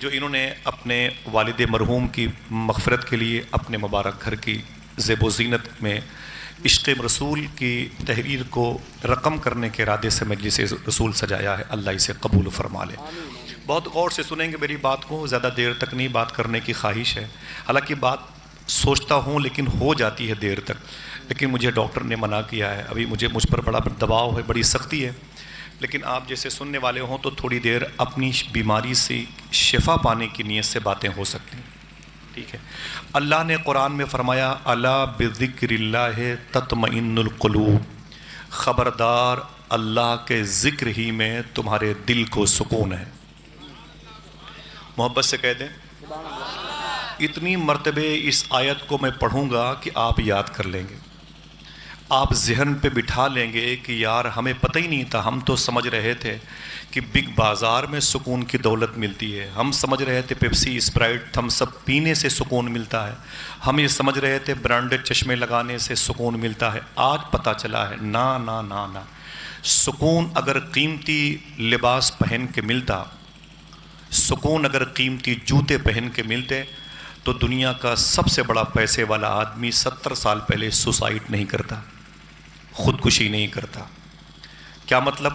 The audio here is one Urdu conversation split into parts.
جو انہوں نے اپنے والد مرحوم کی مغفرت کے لیے اپنے مبارک گھر کی زیب و زینت میں عشق رسول کی تحریر کو رقم کرنے کے ارادے سے مجلس رسول سجایا ہے، اللہ اسے قبول فرما لے۔ بہت غور سے سنیں گے میری بات کو، زیادہ دیر تک نہیں بات کرنے کی خواہش ہے، حالانکہ بات سوچتا ہوں لیکن ہو جاتی ہے دیر تک، لیکن مجھے ڈاکٹر نے منع کیا ہے، ابھی مجھ پر بڑا دباؤ ہے، بڑی سختی ہے، لیکن آپ جیسے سننے والے ہوں تو تھوڑی دیر اپنی بیماری سے شفا پانے کی نیت سے باتیں ہو سکتی ہیں، ٹھیک ہے۔ اللہ نے قرآن میں فرمایا الا بذکر اللہ تطمئن القلوب، خبردار اللہ کے ذکر ہی میں تمہارے دل کو سکون ہے۔ محبت سے کہہ دیں اتنی مرتبہ اس آیت کو میں پڑھوں گا کہ آپ یاد کر لیں گے، آپ ذہن پہ بٹھا لیں گے کہ یار ہمیں پتہ ہی نہیں تھا، ہم تو سمجھ رہے تھے کہ بگ بازار میں سکون کی دولت ملتی ہے، ہم سمجھ رہے تھے پیپسی اسپرائٹ تھم سب پینے سے سکون ملتا ہے، ہم یہ سمجھ رہے تھے برانڈڈ چشمے لگانے سے سکون ملتا ہے، آج پتہ چلا ہے نا نا نا نا، سکون اگر قیمتی لباس پہن کے ملتا، سکون اگر قیمتی جوتے پہن کے ملتے تو دنیا کا سب سے بڑا پیسے والا آدمی 70 سال پہلے سوسائڈ نہیں کرتا، خودکشی نہیں کرتا۔ کیا مطلب؟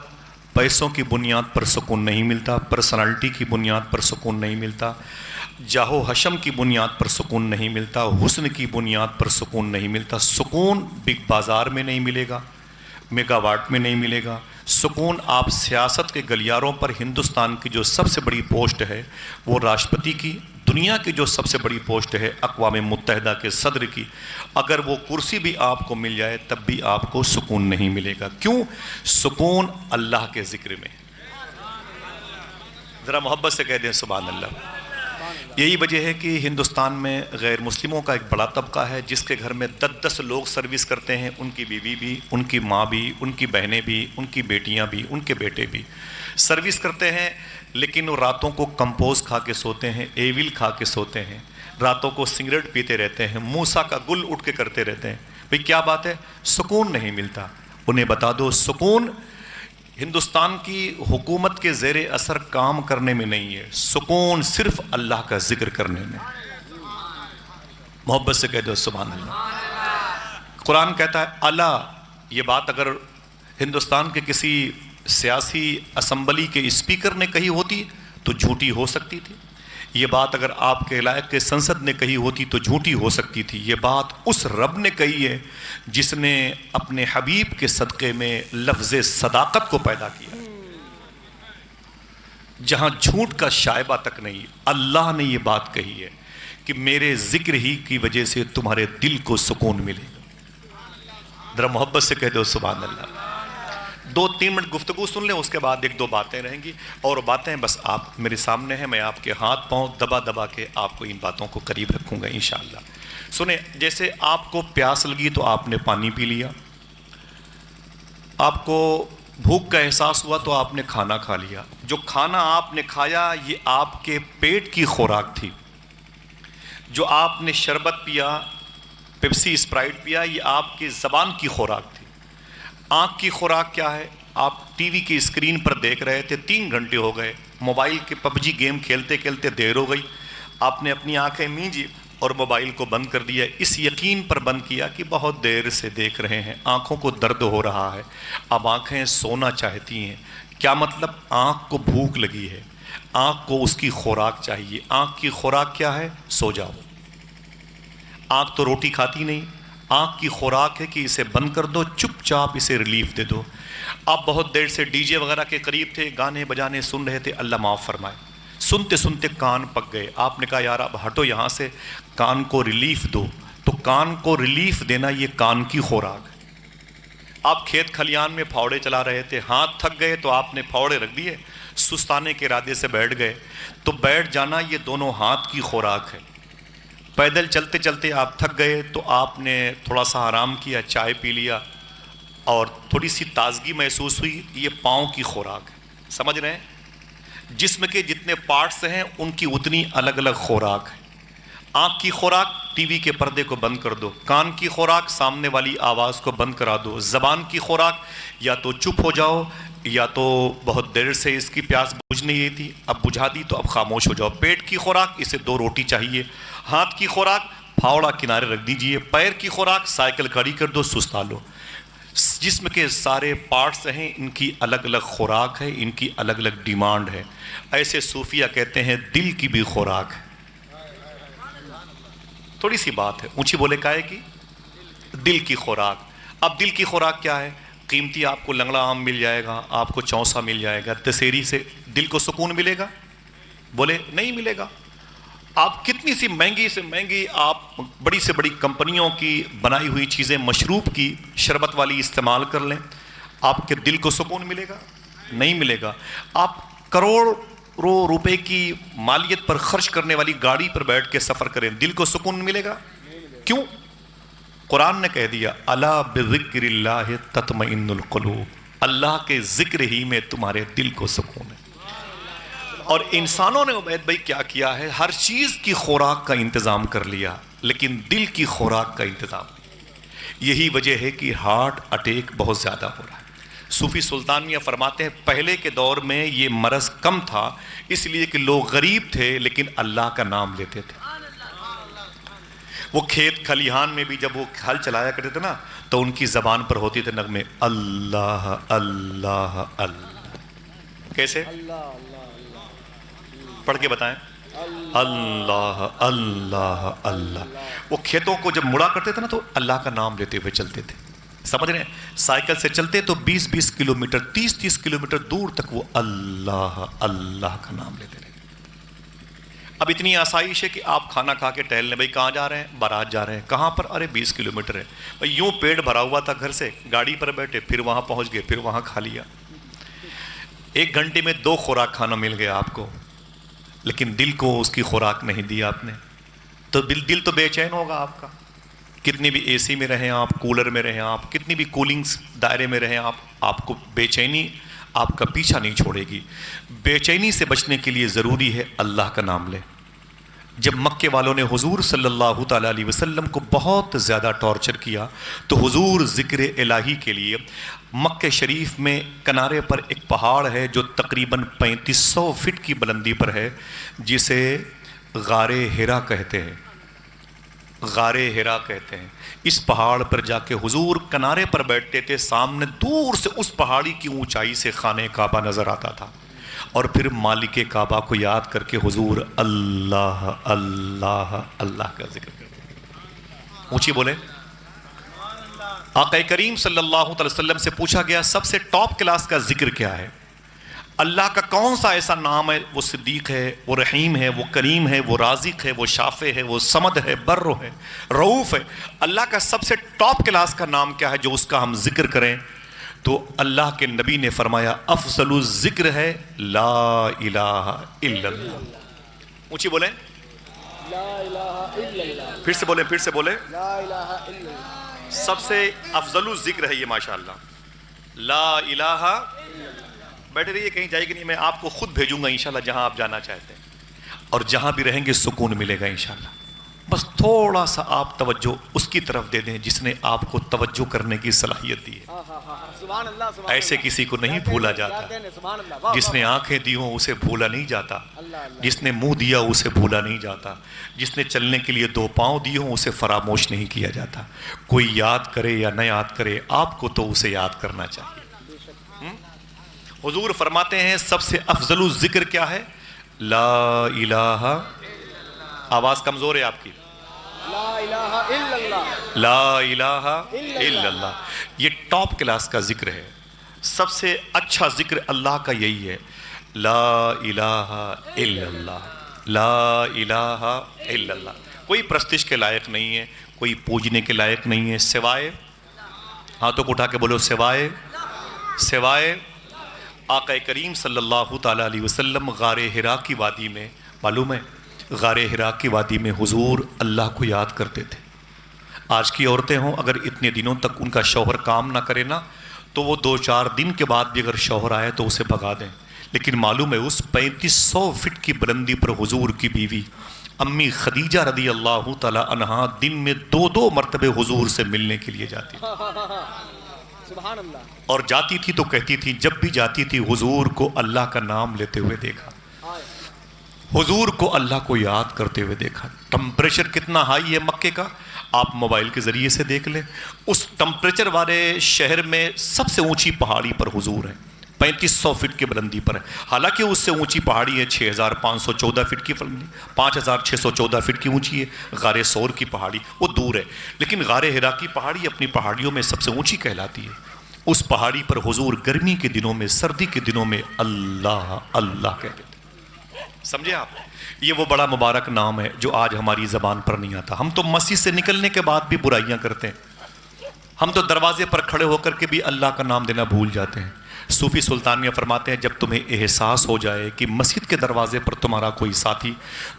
پیسوں کی بنیاد پر سکون نہیں ملتا، پرسنالٹی کی بنیاد پر سکون نہیں ملتا، جاہ و حشم کی بنیاد پر سکون نہیں ملتا، حسن کی بنیاد پر سکون نہیں ملتا۔ سکون بگ بازار میں نہیں ملے گا، میگا واٹ میں نہیں ملے گا، سکون آپ سیاست کے گلیاروں پر ہندوستان کی جو سب سے بڑی پوسٹ ہے وہ راشٹرپتی کی، دنیا کی جو سب سے بڑی پوسٹ ہے اقوام متحدہ کے صدر کی، اگر وہ کرسی بھی آپ کو مل جائے تب بھی آپ کو سکون نہیں ملے گا۔ کیوں؟ سکون اللہ کے ذکر میں۔ ذرا محبت سے کہہ دیں سبحان اللہ۔ یہی وجہ ہے کہ ہندوستان میں غیر مسلموں کا ایک بڑا طبقہ ہے جس کے گھر میں 10 لوگ سروس کرتے ہیں، ان کی بیوی بھی، ان کی ماں بھی، ان کی بہنیں بھی، ان کی بیٹیاں بھی، ان کے بیٹے بھی سروس کرتے ہیں، لیکن وہ راتوں کو کمپوز کھا کے سوتے ہیں، ایویل کھا کے سوتے ہیں، راتوں کو سگریٹ پیتے رہتے ہیں، موسیٰ کا گل اٹھ کے کرتے رہتے ہیں۔ بھئی کیا بات ہے؟ سکون نہیں ملتا۔ انہیں بتا دو سکون ہندوستان کی حکومت کے زیر اثر کام کرنے میں نہیں ہے، سکون صرف اللہ کا ذکر کرنے میں۔ محبت سے کہہ دو سبحان اللہ۔ قرآن کہتا ہے اللہ، یہ بات اگر ہندوستان کے کسی سیاسی اسمبلی کے اسپیکر نے کہی ہوتی تو جھوٹی ہو سکتی تھی، یہ بات اگر آپ کے علاقے کے سنسد نے کہی ہوتی تو جھوٹی ہو سکتی تھی، یہ بات اس رب نے کہی ہے جس نے اپنے حبیب کے صدقے میں لفظ صداقت کو پیدا کیا، جہاں جھوٹ کا شائبہ تک نہیں۔ اللہ نے یہ بات کہی ہے کہ میرے ذکر ہی کی وجہ سے تمہارے دل کو سکون ملے گا۔ ذرا محبت سے کہہ دو سبحان اللہ۔ 2-3 منٹ گفتگو سن لیں، اس کے بعد 1-2 باتیں رہیں گی، اور باتیں بس آپ میرے سامنے ہیں، میں آپ کے ہاتھ پاؤں دبا دبا کے آپ کو ان باتوں کو قریب رکھوں گا انشاءاللہ۔ سنیں، جیسے آپ کو پیاس لگی تو آپ نے پانی پی لیا، آپ کو بھوک کا احساس ہوا تو آپ نے کھانا کھا لیا، جو کھانا آپ نے کھایا یہ آپ کے پیٹ کی خوراک تھی، جو آپ نے شربت پیا، پیپسی اسپرائٹ پیا، یہ آپ کی زبان کی خوراک تھی۔ آنکھ کی خوراک کیا ہے؟ آپ ٹی وی کی اسکرین پر دیکھ رہے تھے، 3 گھنٹے ہو گئے، موبائل کے PUBG گیم کھیلتے کھیلتے دیر ہو گئی، آپ نے اپنی آنکھیں میجی اور موبائل کو بند کر دیا، اس یقین پر بند کیا کہ بہت دیر سے دیکھ رہے ہیں، آنکھوں کو درد ہو رہا ہے، اب آنکھیں سونا چاہتی ہیں۔ کیا مطلب؟ آنکھ کو بھوک لگی ہے، آنکھ کو اس کی خوراک چاہیے۔ آنکھ کی خوراک کیا ہے؟ سو جاؤ۔ آنکھ تو روٹی کھاتی نہیں، آنکھ کی خوراک ہے کہ اسے بند کر دو، چپ چاپ اسے ریلیف دے دو۔ آپ بہت دیر سے ڈی جے وغیرہ کے قریب تھے، گانے بجانے سن رہے تھے، اللہ معاف فرمائے، سنتے سنتے کان پک گئے، آپ نے کہا یار اب ہٹو یہاں سے، کان کو ریلیف دو، تو کان کو ریلیف دینا یہ کان کی خوراک ہے۔ آپ کھیت کھلیان میں پھاوڑے چلا رہے تھے، ہاتھ تھک گئے تو آپ نے پھاوڑے رکھ دیے، سستانے کے ارادے سے بیٹھ گئے، تو بیٹھ جانا یہ دونوں ہاتھ کی خوراک ہے۔ پیدل چلتے چلتے آپ تھک گئے تو آپ نے تھوڑا سا آرام کیا، چائے پی لیا اور تھوڑی سی تازگی محسوس ہوئی، یہ پاؤں کی خوراک ہے۔ سمجھ رہے ہیں؟ جسم کے جتنے پارٹس ہیں ان کی اتنی الگ الگ خوراک ہے۔ آنکھ کی خوراک ٹی وی کے پردے کو بند کر دو، کان کی خوراک سامنے والی آواز کو بند کرا دو، زبان کی خوراک یا تو چپ ہو جاؤ یا تو بہت دیر سے اس کی پیاس بجھ نہیں تھی، اب بجھا دی تو اب خاموش ہو جاؤ۔ پیٹ کی خوراک، اسے 2 روٹی چاہیے۔ ہاتھ کی خوراک، پھاوڑا کنارے رکھ دیجئے۔ پیر کی خوراک، سائیکل کھڑی کر دو، سستا لو۔ جسم کے سارے پارٹس ہیں، ان کی الگ الگ خوراک ہے، ان کی الگ الگ ڈیمانڈ ہے۔ ایسے صوفیہ کہتے ہیں دل کی بھی خوراک ہے۔ تھوڑی سی بات ہے، اونچی بولے کائے کی؟ دل کی خوراک۔ اب دل کی خوراک کیا ہے؟ قیمتی آپ کو لنگڑا آم مل جائے گا، آپ کو چونسا مل جائے گا، دسہری سے دل کو سکون ملے گا؟ بولے نہیں ملے گا۔ آپ کتنی سی مہنگی سے مہنگی، آپ بڑی سے بڑی کمپنیوں کی بنائی ہوئی چیزیں، مشروب کی شربت والی استعمال کر لیں، آپ کے دل کو سکون ملے گا؟ نہیں ملے گا۔ آپ کروڑوں روپے کی مالیت پر خرچ کرنے والی گاڑی پر بیٹھ کے سفر کریں، دل کو سکون ملے گا؟ کیوں؟ قرآن نے کہہ دیا الا بذکر اللہ تطمئن القلوب، اللہ کے ذکر ہی میں تمہارے دل کو سکون ہے۔ اور انسانوں نے عبید بھائی کیا کیا ہے؟ ہر چیز کی خوراک کا انتظام کر لیا، لیکن دل کی خوراک کا انتظام نہیں۔ یہی وجہ ہے کہ ہارٹ اٹیک بہت زیادہ ہو رہا ہے۔ صوفی سلطانیہ فرماتے ہیں پہلے کے دور میں یہ مرض کم تھا، اس لیے کہ لوگ غریب تھے لیکن اللہ کا نام لیتے تھے۔ وہ کھیت کھلیہان میں بھی جب وہ ہل چلایا کرتے تھے نا، تو ان کی زبان پر ہوتی تھے نغمے اللہ اللہ اللہ۔ کیسے؟ پڑھ کے بتائیں۔ اللہ اللہ اللہ۔ وہ کھیتوں کو جب مڑا کرتے تھے نا تو اللہ کا نام لیتے ہوئے چلتے تھے، سمجھ رہے ہیں؟ سائیکل سے چلتے تو 20-20 کلومیٹر 30-30 کلومیٹر دور تک وہ اللہ اللہ کا نام لیتے رہے۔ اب اتنی آسائش ہے کہ آپ کھانا کھا کے ٹہلنے، بھائی کہاں جا رہے ہیں؟ بارات جا رہے ہیں۔ کہاں پر؟ ارے 20 کلومیٹر ہے۔ بھائی یوں پیٹ بھرا ہوا تھا گھر سے، گاڑی پر بیٹھے، پھر وہاں پہنچ گئے، پھر وہاں کھا لیا۔ 1 گھنٹے میں 2 خوراک کھانا مل گیا آپ کو، لیکن دل کو اس کی خوراک نہیں دی آپ نے، تو دل تو بے چین ہوگا آپ کا۔ کتنی بھی اے سی میں رہیں آپ، کولر میں رہیں آپ، کتنی بھی کولنگ دائرے میں رہیں آپ کو بے چینی آپ کا پیچھا نہیں چھوڑے گی۔ بے چینی سے بچنے کے لیے ضروری ہے اللہ کا نام لیں۔ جب مکے والوں نے حضور صلی اللہ تعالیٰ علیہ وسلم کو بہت زیادہ ٹارچر کیا، تو حضور ذکر الہی کے لیے مکہ شریف میں کنارے پر ایک پہاڑ ہے جو تقریباً 3500 فٹ کی بلندی پر ہے، جسے غار حرا کہتے ہیں۔ غار حرا کہتے ہیں۔ اس پہاڑ پر جا کے حضور کنارے پر بیٹھتے تھے، سامنے دور سے اس پہاڑی کی اونچائی سے خانہ کعبہ نظر آتا تھا، اور پھر مالک کعبہ کو یاد کر کے حضور اللہ اللہ اللہ کا ذکر کرتے ہیں۔ اونچی بولے۔ آقا کریم صلی اللہ علیہ وسلم سے پوچھا گیا سب سے ٹاپ کلاس کا ذکر کیا ہے؟ اللہ کا کون سا ایسا نام ہے؟ وہ صدیق ہے، وہ رحیم ہے، وہ کریم ہے، وہ رازق ہے، وہ شافع ہے، وہ صمد ہے، بر ہے، رؤوف ہے۔ اللہ کا سب سے ٹاپ کلاس کا نام کیا ہے جو اس کا ہم ذکر کریں؟ تو اللہ کے نبی نے فرمایا افضل الذکر ہے لا الہ الا اللہ۔ اونچی بولیں، لا الہ الا اللہ۔ پھر سے بولیں، پھر سے بولیں۔ لا الہ الا اللہ۔ سب سے افضل الذکر ہے یہ، ماشاءاللہ، لا الہ۔ بیٹھے رہیے، کہیں جائے گی نہیں، میں آپ کو خود بھیجوں گا انشاءاللہ جہاں آپ جانا چاہتے ہیں، اور جہاں بھی رہیں گے سکون ملے گا انشاءاللہ۔ بس تھوڑا سا آپ توجہ اس کی طرف دے دیں جس نے آپ کو توجہ کرنے کی صلاحیت دی ہے۔ سبحان اللہ، سبحان ایسے اللہ۔ کسی کو نہیں بھولا جاتا۔ سبحان اللہ۔ واہ، جس واہ، نے آنکھیں دی ہوں اسے بھولا نہیں جاتا، اللہ اللہ۔ جس نے منہ دیا اسے بھولا نہیں جاتا، جس نے چلنے کے لیے 2 پاؤں دیے ہوں اسے فراموش نہیں کیا جاتا۔ کوئی یاد کرے یا نہ یاد کرے، آپ کو تو اسے یاد کرنا چاہیے۔ حضور فرماتے ہیں سب سے افضل الذکر کیا ہے؟ لا الہ۔ آواز کمزور ہے آپ کی۔ لا الہ الا اللہ۔ لا الہ الا اللہ، یہ ٹاپ کلاس کا ذکر ہے۔ سب سے اچھا ذکر اللہ کا یہی ہے، لا الہ الا اللہ، لا الہ الا اللہ۔ کوئی پرستش کے لائق نہیں ہے، کوئی پوجنے کے لائق نہیں ہے، سوائے، ہاتھوں کو اٹھا کے بولو، سوائے آقا کریم صلی اللہ تعالیٰ علیہ وسلم غار حرا کی وادی میں، معلوم ہے غار حرا کی وادی میں حضور اللہ کو یاد کرتے تھے۔ آج کی عورتیں ہوں اگر اتنے دنوں تک ان کا شوہر کام نہ کرے نا، تو وہ 2-4 دن کے بعد بھی اگر شوہر آئے تو اسے بھگا دیں، لیکن معلوم ہے اس 3500 فٹ کی بلندی پر حضور کی بیوی امی خدیجہ رضی اللہ تعالی عنہا دن میں 2 مرتبے حضور سے ملنے کے لیے جاتی۔ سبحان اللہ. اور جاتی تھی تو کہتی تھی جب بھی جاتی تھی حضور کو اللہ کا نام لیتے ہوئے دیکھا, ہائے. حضور کو اللہ کو یاد کرتے ہوئے دیکھا. ٹمپریچر کتنا ہائی ہے مکے کا آپ موبائل کے ذریعے سے دیکھ لیں. اس ٹمپریچر والے شہر میں سب سے اونچی پہاڑی پر حضور ہے, 3500 فٹ کی بلندی پر ہے. حالانکہ اس سے اونچی پہاڑی ہے 6514 فٹ کی بلندی, 5614 فٹ کی اونچی ہے. غار سور کی پہاڑی وہ دور ہے, لیکن غار حرا کی پہاڑی اپنی پہاڑیوں میں سب سے اونچی کہلاتی ہے. اس پہاڑی پر حضور گرمی کے دنوں میں, سردی کے دنوں میں اللہ اللہ کہتے تھے. سمجھے آپ؟ یہ وہ بڑا مبارک نام ہے جو آج ہماری زبان پر نہیں آتا. ہم تو مسجد سے نکلنے کے بعد بھی برائیاں کرتے ہیں. ہم تو دروازے پر کھڑے ہو کر کے بھی اللہ کا نام دینا بھول جاتے ہیں. صوفی سلطانیہ فرماتے ہیں جب تمہیں احساس ہو جائے کہ مسجد کے دروازے پر تمہارا کوئی ساتھی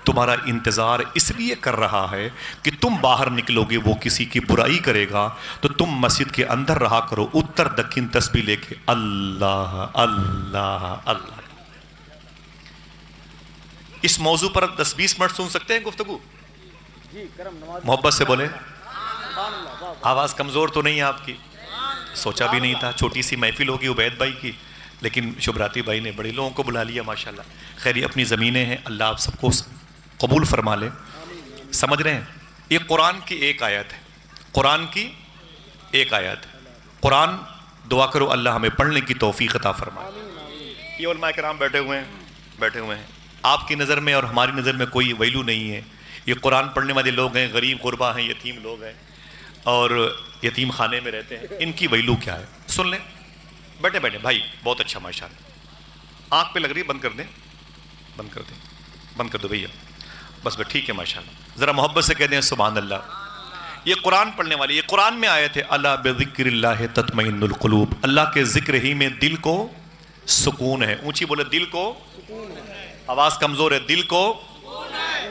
تمہارا انتظار اس لیے کر رہا ہے کہ تم باہر نکلو گے وہ کسی کی برائی کرے گا, تو تم مسجد کے اندر رہا کرو اتر دکن تسبیح لے کے اللہ اللہ اللہ. اس موضوع پر 10-20 منٹ سن سکتے ہیں گفتگو؟ جی کرم نواز. محبت سے بولیں. سبحان اللہ. واہ واہ. آواز کمزور تو نہیں ہے آپ کی؟ سوچا بھی نہیں تھا چھوٹی سی محفل ہوگی عبید بھائی کی, لیکن شبراتی بھائی نے بڑے لوگوں کو بلا لیا ماشاءاللہ. خیر یہ اپنی زمینیں ہیں, اللہ آپ سب کو قبول فرما لے. سمجھ رہے ہیں؟ یہ قرآن کی ایک آیت ہے, قرآن کی ایک آیت ہے. قرآن دعا کرو اللہ ہمیں پڑھنے کی توفیق عطا فرمائے. یہ علماء کرام بیٹھے ہوئے ہیں. آپ کی نظر میں اور ہماری نظر میں کوئی ویلو نہیں ہے. یہ قرآن پڑھنے والے لوگ ہیں, غریب غربا ہیں, یتیم لوگ ہیں اور یتیم خانے میں رہتے ہیں. ان کی ویلو کیا ہے سن لیں. بیٹھے بیٹھے بھائی بہت اچھا ماشاءاللہ. آنکھ پہ لگ رہی ہے, بند کر دیں, بند کر دیں, بند کر دو بھیا بس ٹھیک ہے ماشاءاللہ. ذرا محبت سے کہہ دیں سبحان اللہ. یہ قرآن پڑھنے والی, یہ قرآن میں آیت ہے اللہ بذکر اللہ تطمئن القلوب. اللہ کے ذکر ہی میں دل کو سکون ہے. اونچی بولے دل کو, آواز کمزور ہے, دل کو.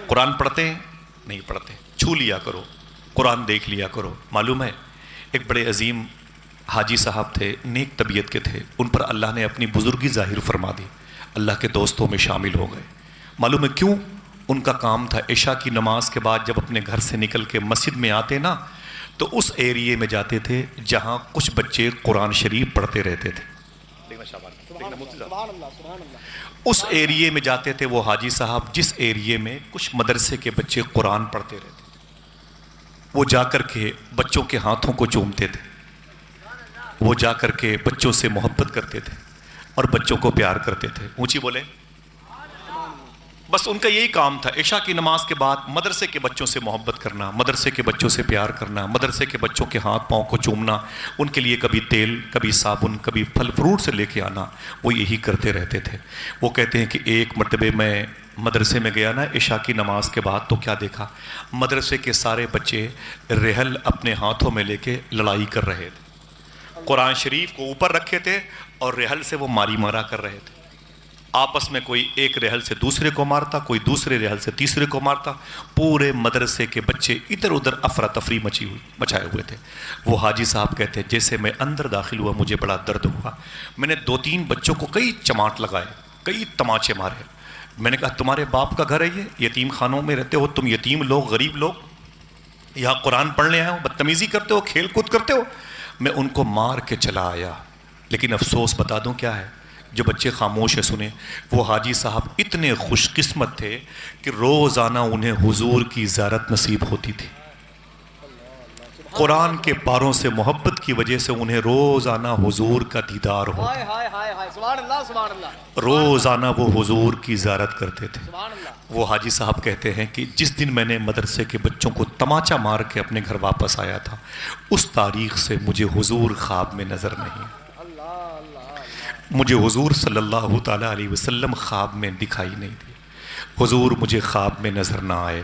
قرآن پڑھتے ہیں نہیں پڑھتے, چھو لیا کرو, قرآن دیکھ لیا کرو. معلوم ہے ایک بڑے عظیم حاجی صاحب تھے, نیک طبیعت کے تھے, ان پر اللہ نے اپنی بزرگی ظاہر فرما دی, اللہ کے دوستوں میں شامل ہو گئے. معلوم ہے کیوں؟ ان کا کام تھا عشاء کی نماز کے بعد جب اپنے گھر سے نکل کے مسجد میں آتے نا تو اس ایریے میں جاتے تھے جہاں کچھ بچے قرآن شریف پڑھتے رہتے تھے. سبحان اللہ. سبحان اللہ. اس ایریے میں جاتے تھے وہ حاجی صاحب جس ایریے میں کچھ مدرسے کے بچے قرآن پڑھتے رہتے تھے. وہ جا کر کے بچوں کے ہاتھوں کو چومتے تھے, وہ جا کر کے بچوں سے محبت کرتے تھے اور بچوں کو پیار کرتے تھے. اونچی بولیں. بس ان کا یہی کام تھا, عشاء کی نماز کے بعد مدرسے کے بچوں سے محبت کرنا, مدرسے کے بچوں سے پیار کرنا, مدرسے کے بچوں کے ہاتھ پاؤں کو چومنا, ان کے لیے کبھی تیل, کبھی صابن, کبھی پھل فروٹ سے لے کے آنا. وہ یہی کرتے رہتے تھے. وہ کہتے ہیں کہ ایک مرتبہ میں مدرسے میں گیا نا عشاء کی نماز کے بعد, تو کیا دیکھا, مدرسے کے سارے بچے رحل اپنے ہاتھوں میں لے کے لڑائی کر رہے تھے. قرآن شریف کو اوپر رکھے تھے اور رحل سے وہ ماری مارا کر رہے تھے. آپس میں کوئی ایک رحل سے دوسرے کو مارتا, کوئی دوسرے رحل سے تیسرے کو مارتا. پورے مدرسے کے بچے ادھر ادھر افراتفری مچائے ہوئے تھے. وہ حاجی صاحب کہتے ہیں جیسے میں اندر داخل ہوا مجھے بڑا درد ہوا. میں نے 2-3 بچوں کو کئی چماٹ لگائے, کئی تماچے مارے. میں نے کہا تمہارے باپ کا گھر ہے یہ, یتیم خانوں میں رہتے ہو تم, یتیم لوگ, غریب لوگ, یہاں قرآن پڑھنے آئے ہو, بدتمیزی کرتے ہو, کھیل کود کرتے ہو. میں ان کو مار کے چلا آیا. لیکن افسوس بتا دوں کیا ہے, جو بچے خاموش ہے سنیں, وہ حاجی صاحب اتنے خوش قسمت تھے کہ روزانہ انہیں حضور کی زیارت نصیب ہوتی تھی. قرآن کے پاروں سے محبت کی وجہ سے انہیں روزانہ حضور کا دیدار ہوتا. ہائے ہائے ہائے ہائے. سبحان اللہ. سبحان اللہ. روزانہ وہ حضور کی زیارت کرتے تھے. سبحان اللہ. وہ حاجی صاحب کہتے ہیں کہ جس دن میں نے مدرسے کے بچوں کو تماچا مار کے اپنے گھر واپس آیا تھا, اس تاریخ سے مجھے حضور خواب میں نظر نہیں. مجھے حضور صلی اللہ تعالیٰ علیہ وسلم خواب میں دکھائی نہیں دی. حضور مجھے خواب میں نظر نہ آئے.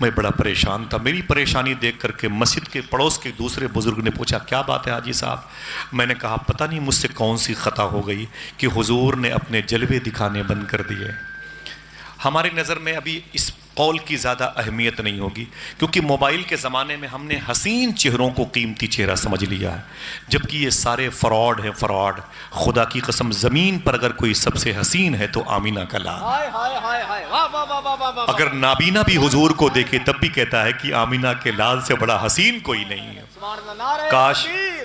میں بڑا پریشان تھا. میری پریشانی دیکھ کر کے مسجد کے پڑوس کے دوسرے بزرگ نے پوچھا کیا بات ہے حاجی صاحب. میں نے کہا پتہ نہیں مجھ سے کون سی خطا ہو گئی کہ حضور نے اپنے جلوے دکھانے بند کر دیے. ہماری نظر میں ابھی اس قول کی زیادہ اہمیت نہیں ہوگی کیونکہ موبائل کے زمانے میں ہم نے حسین چہروں کو قیمتی چہرہ سمجھ لیا ہے, جبکہ یہ سارے فراڈ ہیں, فراڈ. خدا کی قسم زمین پر اگر کوئی سب سے حسین ہے تو آمینہ کا لال. ہائے ہائے ہائے ہائے. واہ واہ واہ واہ واہ واہ. اگر نابینا بھی حضور کو دیکھے تب بھی کہتا ہے کہ آمینہ کے لال سے بڑا حسین کوئی نہیں ہے. سبحان اللہ. نعرہ کاش تکبیر.